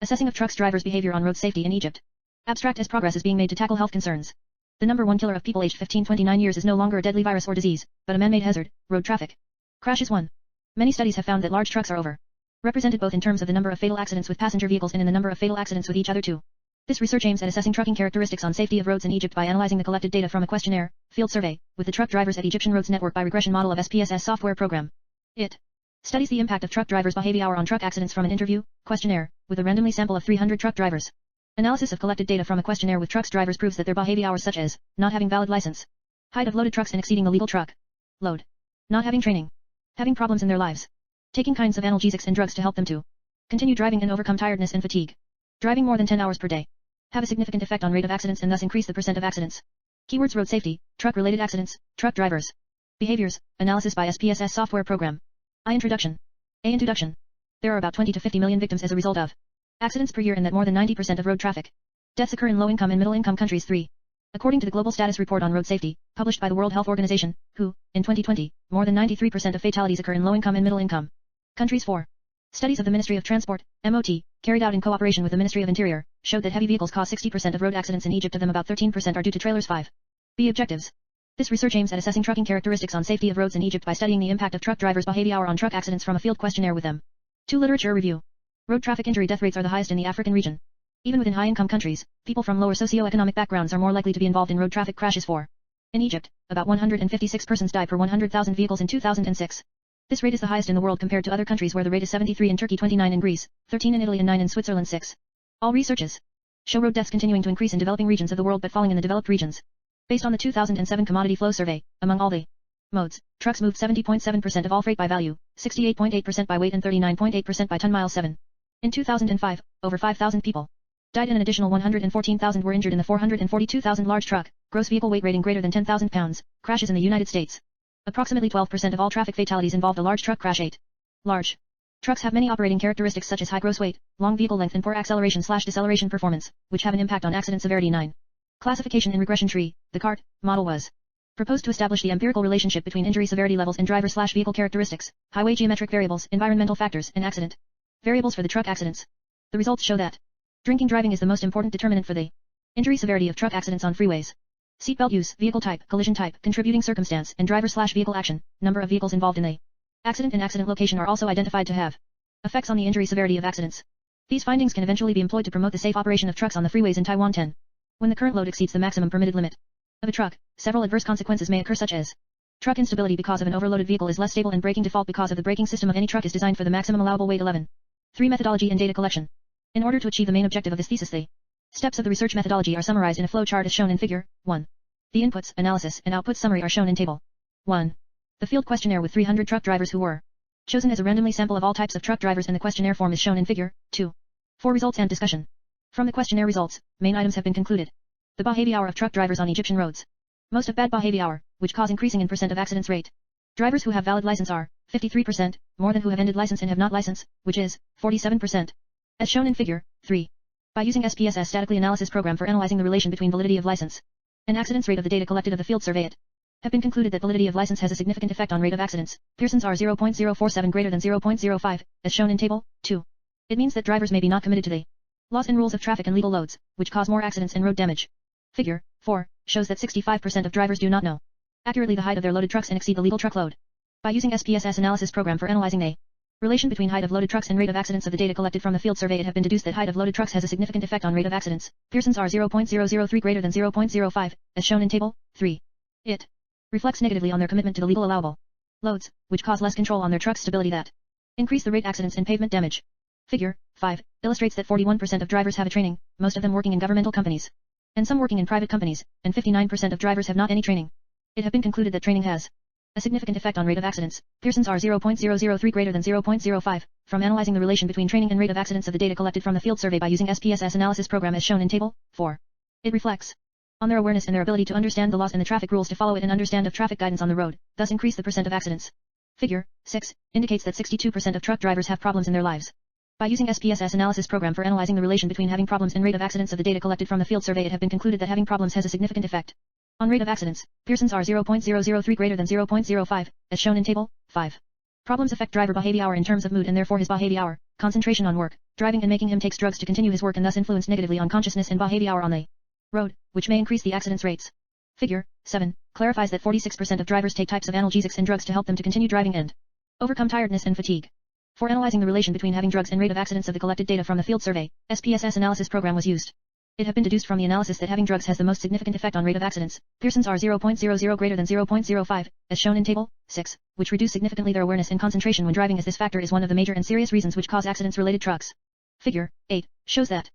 Assessing of trucks drivers' behavior on road safety in Egypt. Abstract as progress is being made to tackle health concerns. The number one killer of people aged 15-29 years is no longer a deadly virus or disease, but a man-made hazard, road traffic. Crashes 1. Many studies have found that large trucks are over-represented both in terms of the number of fatal accidents with passenger vehicles and in the number of fatal accidents with each other too. This research aims at assessing trucking characteristics on safety of roads in Egypt by analyzing the collected data from a questionnaire, field survey, with the truck drivers at Egyptian roads network by regression model of SPSS software program. It studies the impact of truck drivers' behavior on truck accidents from an interview, questionnaire, with a randomly sample of 300 truck drivers. Analysis of collected data from a questionnaire with trucks drivers proves that their behaviors such as, not having valid license, height of loaded trucks and exceeding the legal truck load, not having training, having problems in their lives, taking kinds of analgesics and drugs to help them to continue driving and overcome tiredness and fatigue, driving more than 10 hours per day, have a significant effect on rate of accidents and thus increase the percent of accidents. Keywords: road safety, truck-related accidents, truck drivers, behaviors, analysis by SPSS software program. Introduction. Introduction. There are about 20 to 50 million victims as a result of accidents per year and that more than 90% of road traffic deaths occur in low-income and middle-income countries. 3. According to the Global Status Report on Road Safety, published by the World Health Organization, WHO, in 2020, more than 93% of fatalities occur in low-income and middle-income countries. 4. Studies of the Ministry of Transport, MOT, carried out in cooperation with the Ministry of Interior, showed that heavy vehicles cause 60% of road accidents in Egypt. Of them, about 13% are due to trailers. 5. B. Objectives. This research aims at assessing trucking characteristics on safety of roads in Egypt by studying the impact of truck drivers' behavior on truck accidents from a field questionnaire with them. 2. Literature review. Road traffic injury death rates are the highest in the African region. Even within high-income countries, people from lower socio-economic backgrounds are more likely to be involved in road traffic crashes. 4. In Egypt, about 156 persons die per 100,000 vehicles in 2006. This rate is the highest in the world compared to other countries where the rate is 73 in Turkey, 29 in Greece, 13 in Italy and 9 in Switzerland. 6. All researches show road deaths continuing to increase in developing regions of the world but falling in the developed regions. Based on the 2007 Commodity Flow Survey, among all the modes, trucks moved 70.7% of all freight by value, 68.8% by weight and 39.8% by ton-miles. 7. In 2005, over 5,000 people died and an additional 114,000 were injured in the 442,000 large truck, gross vehicle weight rating greater than 10,000 pounds, crashes in the United States. Approximately 12% of all traffic fatalities involved a large truck crash. 8. Large trucks have many operating characteristics such as high gross weight, long vehicle length and poor acceleration/deceleration performance, which have an impact on accident severity. 9. Classification in regression tree. The CART model was proposed to establish the empirical relationship between injury severity levels and driver/vehicle characteristics, highway geometric variables, environmental factors, and accident variables for the truck accidents. The results show that drinking driving is the most important determinant for the injury severity of truck accidents on freeways. Seatbelt use, vehicle type, collision type, contributing circumstance, and driver/vehicle action, number of vehicles involved in the accident and accident location are also identified to have effects on the injury severity of accidents. These findings can eventually be employed to promote the safe operation of trucks on the freeways in Taiwan. 10. When the current load exceeds the maximum permitted limit of a truck, several adverse consequences may occur such as truck instability because of an overloaded vehicle is less stable and braking default because of the braking system of any truck is designed for the maximum allowable weight. 11. 3. Methodology and data collection. In order to achieve the main objective of this thesis, the steps of the research methodology are summarized in a flow chart as shown in figure 1. The inputs, analysis, and outputs summary are shown in table 1. The field questionnaire with 300 truck drivers who were chosen as a randomly sample of all types of truck drivers in the questionnaire form is shown in figure 2. 4. Results and discussion. From the questionnaire results, main items have been concluded. The behavior of truck drivers on Egyptian roads. Most of bad behavior, which cause increasing in percent of accidents rate. Drivers who have valid license are 53%, more than who have ended license and have not license, which is 47%. As shown in figure 3. By using SPSS statically analysis program for analyzing the relation between validity of license and accidents rate of the data collected of the field survey, it have been concluded that validity of license has a significant effect on rate of accidents. Pearsons are 0.047 greater than 0.05, as shown in table 2. It means that drivers may be not committed to the laws and rules of traffic and legal loads, which cause more accidents and road damage. Figure 4 shows that 65% of drivers do not know accurately the height of their loaded trucks and exceed the legal truck load. By using SPSS analysis program for analyzing the relation between height of loaded trucks and rate of accidents of the data collected from the field survey, it have been deduced that height of loaded trucks has a significant effect on rate of accidents. Pearsons are 0.003 greater than 0.05, as shown in table 3. It reflects negatively on their commitment to the legal allowable loads, which cause less control on their truck's stability that increase the rate accidents and pavement damage. Figure 5 illustrates that 41% of drivers have a training, most of them working in governmental companies, and some working in private companies, and 59% of drivers have not any training. It have been concluded that training has a significant effect on rate of accidents. Pearsons are 0.003 greater than 0.05, from analyzing the relation between training and rate of accidents of the data collected from the field survey by using SPSS analysis program as shown in table 4. It reflects on their awareness and their ability to understand the laws and the traffic rules to follow it and understand of traffic guidance on the road, thus increase the percent of accidents. Figure 6 indicates that 62% of truck drivers have problems in their lives. By using SPSS analysis program for analyzing the relation between having problems and rate of accidents of the data collected from the field survey, it have been concluded that having problems has a significant effect on rate of accidents. Pearsons are 0.003 greater than 0.05, as shown in table 5. Problems affect driver behavior in terms of mood and therefore his behavior, concentration on work, driving and making him takes drugs to continue his work and thus influence negatively on consciousness and behavior on the road, which may increase the accidents rates. Figure 7 clarifies that 46% of drivers take types of analgesics and drugs to help them to continue driving and overcome tiredness and fatigue. For analyzing the relation between having drugs and rate of accidents of the collected data from the field survey, SPSS analysis program was used. It have been deduced from the analysis that having drugs has the most significant effect on rate of accidents. Pearson's are 0.00 greater than 0.05, as shown in Table 6, which reduce significantly their awareness and concentration when driving, as this factor is one of the major and serious reasons which cause accidents-related trucks. Figure 8 shows that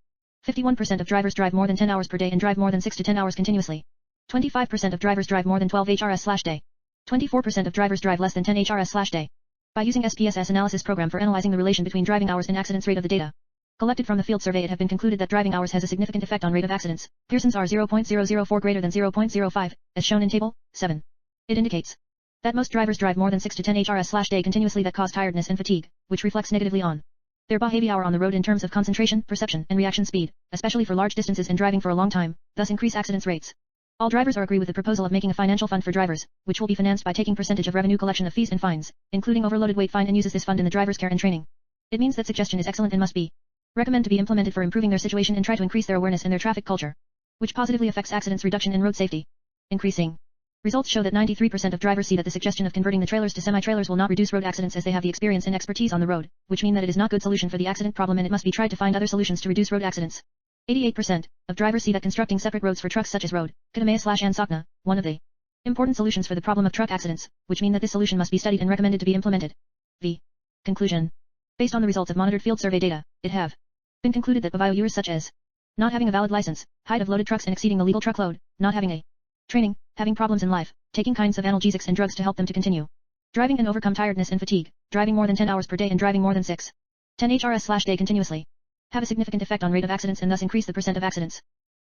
51% of drivers drive more than 10 hours per day and drive more than 6 to 10 hours continuously. 25% of drivers drive more than 12 HRS/day. 24% of drivers drive less than 10 HRS/day. By using SPSS analysis program for analyzing the relation between driving hours and accidents rate of the data collected from the field survey, it have been concluded that driving hours has a significant effect on rate of accidents. Pearson's are 0.004 greater than 0.05, as shown in Table 7. It indicates that most drivers drive more than 6 to 10 HRS/day continuously that cause tiredness and fatigue, which reflects negatively on their behavior on the road in terms of concentration, perception, and reaction speed, especially for large distances and driving for a long time, thus increase accidents rates. All drivers are agree with the proposal of making a financial fund for drivers, which will be financed by taking percentage of revenue collection of fees and fines, including overloaded weight fine, and uses this fund in the driver's care and training. It means that suggestion is excellent and must be recommended to be implemented for improving their situation and try to increase their awareness in their traffic culture, which positively affects accidents reduction and road safety. Increasing. Results show that 93% of drivers see that the suggestion of converting the trailers to semi-trailers will not reduce road accidents, as they have the experience and expertise on the road, which mean that it is not good solution for the accident problem and it must be tried to find other solutions to reduce road accidents. 88% of drivers see that constructing separate roads for trucks such as road, Kadamaya/Ansakna, one of the important solutions for the problem of truck accidents, which mean that this solution must be studied and recommended to be implemented. V. Conclusion. Based on the results of monitored field survey data, it have been concluded that bahaviours such as not having a valid license, height of loaded trucks and exceeding the legal truckload, not having a training, having problems in life, taking kinds of analgesics and drugs to help them to continue driving and overcome tiredness and fatigue, driving more than 10 hours per day and driving more than 10 HRS/day continuously, have a significant effect on rate of accidents and thus increase the percent of accidents.